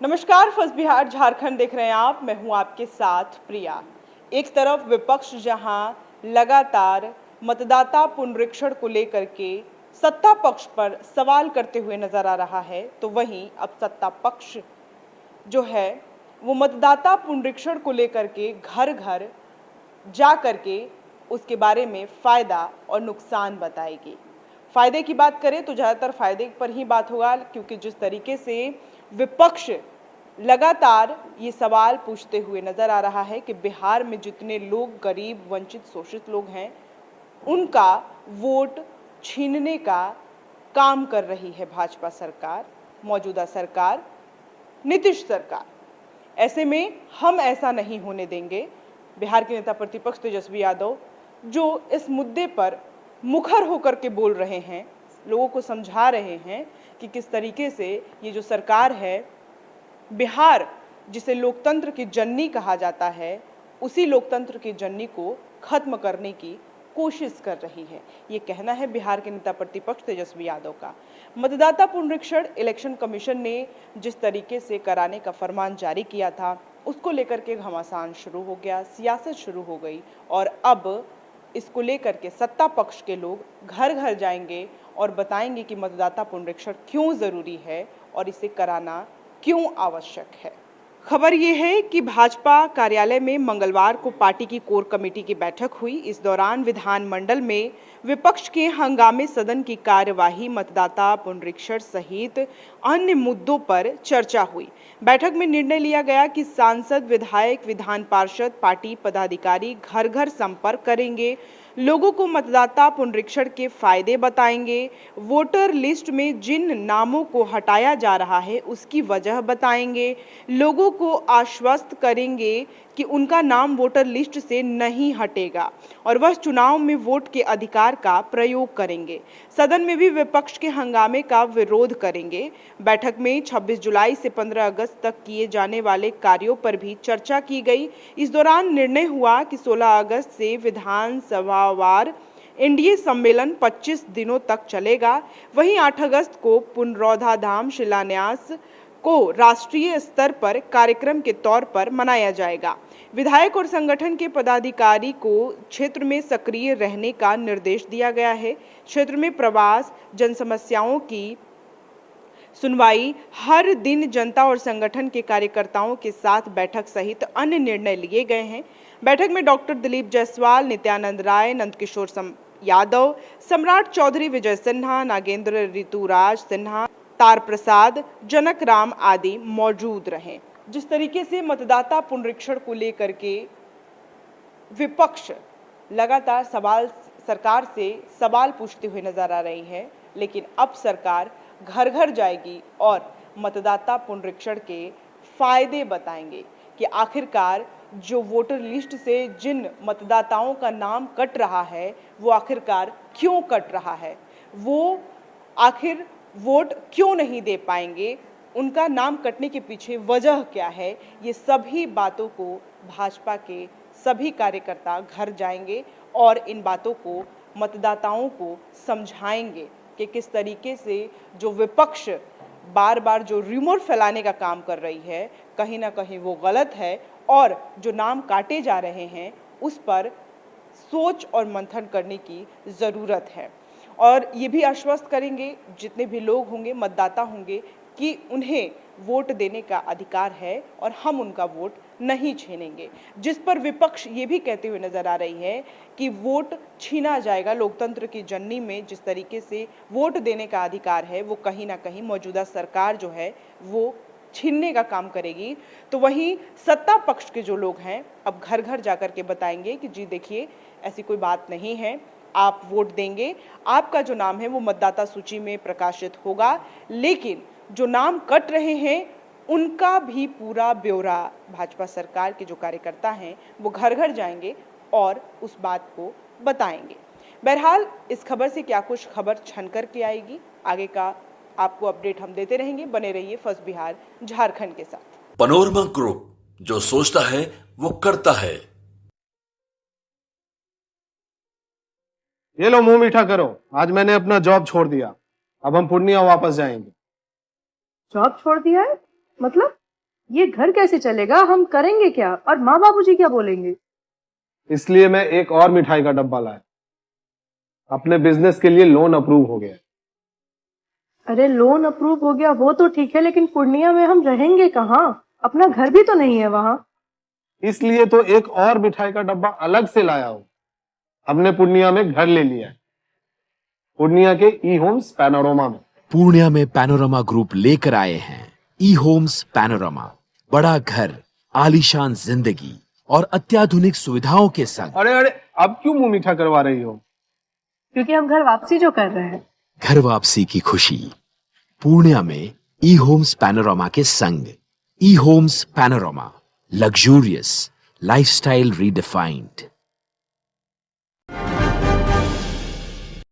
नमस्कार, फर्स्ट बिहार झारखंड देख रहे हैं आप। मैं हूं आपके साथ प्रिया। एक तरफ विपक्ष जहां लगातार मतदाता पुनरीक्षण को लेकर के सत्ता पक्ष पर सवाल करते हुए नजर आ रहा है, तो वहीं अब सत्ता पक्ष जो है वो मतदाता पुनरीक्षण को लेकर के घर घर जा करके उसके बारे में फ़ायदा और नुकसान बताएगी। फ़ायदे की बात करें तो ज़्यादातर फ़ायदे पर ही बात होगा, क्योंकि जिस तरीके से विपक्ष लगातार ये सवाल पूछते हुए नज़र आ रहा है कि बिहार में जितने लोग गरीब, वंचित, शोषित लोग हैं, उनका वोट छीनने का काम कर रही है भाजपा सरकार, मौजूदा सरकार, नीतीश सरकार। ऐसे में हम ऐसा नहीं होने देंगे। बिहार के नेता प्रतिपक्ष तेजस्वी यादव जो इस मुद्दे पर मुखर होकर के बोल रहे हैं, लोगों को समझा रहे हैं कि किस तरीके से ये जो सरकार है, बिहार जिसे लोकतंत्र की जननी कहा जाता है, उसी लोकतंत्र की जननी को खत्म करने की कोशिश कर रही है। ये कहना है बिहार के नेता प्रतिपक्ष तेजस्वी यादव का। मतदाता पुनरीक्षण इलेक्शन कमीशन ने जिस तरीके से कराने का फरमान जारी किया था, उसको लेकर के घमासान शुरू हो गया, सियासत शुरू हो गई और अब इसको लेकर के सत्ता पक्ष के लोग घर घर जाएंगे और बताएंगे कि मतदाता पुनरीक्षण क्यों ज़रूरी है और इसे कराना क्यों आवश्यक है। खबर ये है कि भाजपा कार्यालय में मंगलवार को पार्टी की कोर कमेटी की बैठक हुई। इस दौरान विधानमंडल में विपक्ष के हंगामे सदन की कार्यवाही, मतदाता पुनरीक्षण सहित अन्य मुद्दों पर चर्चा हुई। बैठक में निर्णय लिया गया कि सांसद, विधायक, विधान पार्षद, पार्टी पदाधिकारी घर घर संपर्क करेंगे, लोगों को मतदाता पुनरीक्षण के फायदे बताएंगे, वोटर लिस्ट में जिन नामों को हटाया जा रहा है उसकी वजह बताएंगे, लोगों को आश्वस्त करेंगे कि उनका नाम वोटर लिस्ट से नहीं हटेगा और वह चुनाव में वोट के अधिकार का प्रयोग करेंगे। सदन में भी विपक्ष के हंगामे का विरोध करेंगे। बैठक में 26 जुलाई से 15 अगस्त तक किए जाने वाले कार्यों पर भी चर्चा की गई। इस दौरान निर्णय हुआ कि 16 अगस्त से विधानसभावार एनडीए सम्मेलन 25 दिनों तक चलेगा। वहीं 8 अगस्त को पुनरौधा धाम शिलान्यास को राष्ट्रीय स्तर पर कार्यक्रम के तौर पर मनाया जाएगा। विधायक और संगठन के पदाधिकारी को क्षेत्र में सक्रिय रहने का निर्देश दिया गया है। क्षेत्र में प्रवास, जन समस्याओं की सुनवाई, हर दिन जनता और संगठन के कार्यकर्ताओं के साथ बैठक सहित अन्य निर्णय लिए गए हैं। बैठक में डॉक्टर दिलीप जायसवाल, नित्यानंद राय, नंदकिशोर यादव, सम्राट चौधरी, विजय सिन्हा, नागेंद्र ऋतुराज सिन्हा, तार प्रसाद, जनक राम आदि मौजूद रहे। जिस तरीके से मतदाता पुनरीक्षण को लेकर के विपक्ष लगातार सरकार से सवाल पूछते हुए नजर आ रही है, लेकिन अब सरकार घर घर जाएगी और मतदाता पुनरीक्षण के फायदे बताएंगे कि आखिरकार जो वोटर लिस्ट से जिन मतदाताओं का नाम कट रहा है, वो आखिरकार क्यों कट रहा है, वो आखिर वोट क्यों नहीं दे पाएंगे, उनका नाम कटने के पीछे वजह क्या है। ये सभी बातों को भाजपा के सभी कार्यकर्ता घर जाएंगे और इन बातों को मतदाताओं को समझाएंगे कि किस तरीके से जो विपक्ष बार बार जो रूमर फैलाने का काम कर रही है, कहीं ना कहीं वो गलत है और जो नाम काटे जा रहे हैं उस पर सोच और मंथन करने की ज़रूरत है। और ये भी आश्वस्त करेंगे जितने भी लोग होंगे, मतदाता होंगे, कि उन्हें वोट देने का अधिकार है और हम उनका वोट नहीं छीनेंगे। जिस पर विपक्ष ये भी कहते हुए नजर आ रही है कि वोट छीना जाएगा। लोकतंत्र की जननी में जिस तरीके से वोट देने का अधिकार है, वो कहीं ना कहीं मौजूदा सरकार जो है वो छीनने का काम करेगी। तो वहीं सत्ता पक्ष के जो लोग हैं अब घर घर जाकर के बताएंगे कि जी देखिए, ऐसी कोई बात नहीं है, आप वोट देंगे, आपका जो नाम है वो मतदाता सूची में प्रकाशित होगा, लेकिन जो नाम कट रहे हैं उनका भी पूरा ब्यौरा भाजपा सरकार के जो कार्यकर्ता हैं वो घर घर जाएंगे और उस बात को बताएंगे। बहरहाल इस खबर से क्या कुछ खबर छन कर के आएगी, आगे का आपको अपडेट हम देते रहेंगे। बने रहिए फर्स्ट बिहार झारखंड के साथ। पनोरमा ग्रुप, जो सोचता है वो करता है। ये लो, मुंह मीठा करो। आज मैंने अपना जॉब छोड़ दिया, अब हम पूर्णिया वापस जाएंगे। जॉब छोड़ दिया है? मतलब ये घर कैसे चलेगा, हम करेंगे क्या और माँ बाबूजी क्या बोलेंगे? इसलिए मैं एक और मिठाई का डब्बा लाया। अपने बिजनेस के लिए लोन अप्रूव हो गया। अरे लोन अप्रूव हो गया वो तो ठीक है, लेकिन पूर्णिया में हम रहेंगे कहाँ? अपना घर भी तो नहीं है वहाँ। इसलिए तो एक और मिठाई का डब्बा अलग से लाया हूं। हमने पूर्णिया में घर ले लिया है, पूर्णिया के ई होम्स पैनोरमा में। पूर्णिया में पैनोरमा ग्रुप लेकर आए हैं ई होम्स पैनोरमा, बड़ा घर, आलीशान जिंदगी और अत्याधुनिक सुविधाओं के संग। अरे अरे, अब क्यों मुंह मीठा करवा रही हो? क्योंकि हम घर वापसी जो कर रहे हैं। घर वापसी की खुशी पूर्णिया में ई होम्स पैनोरमा के संग। E Homes Panorama, luxurious lifestyle redefined.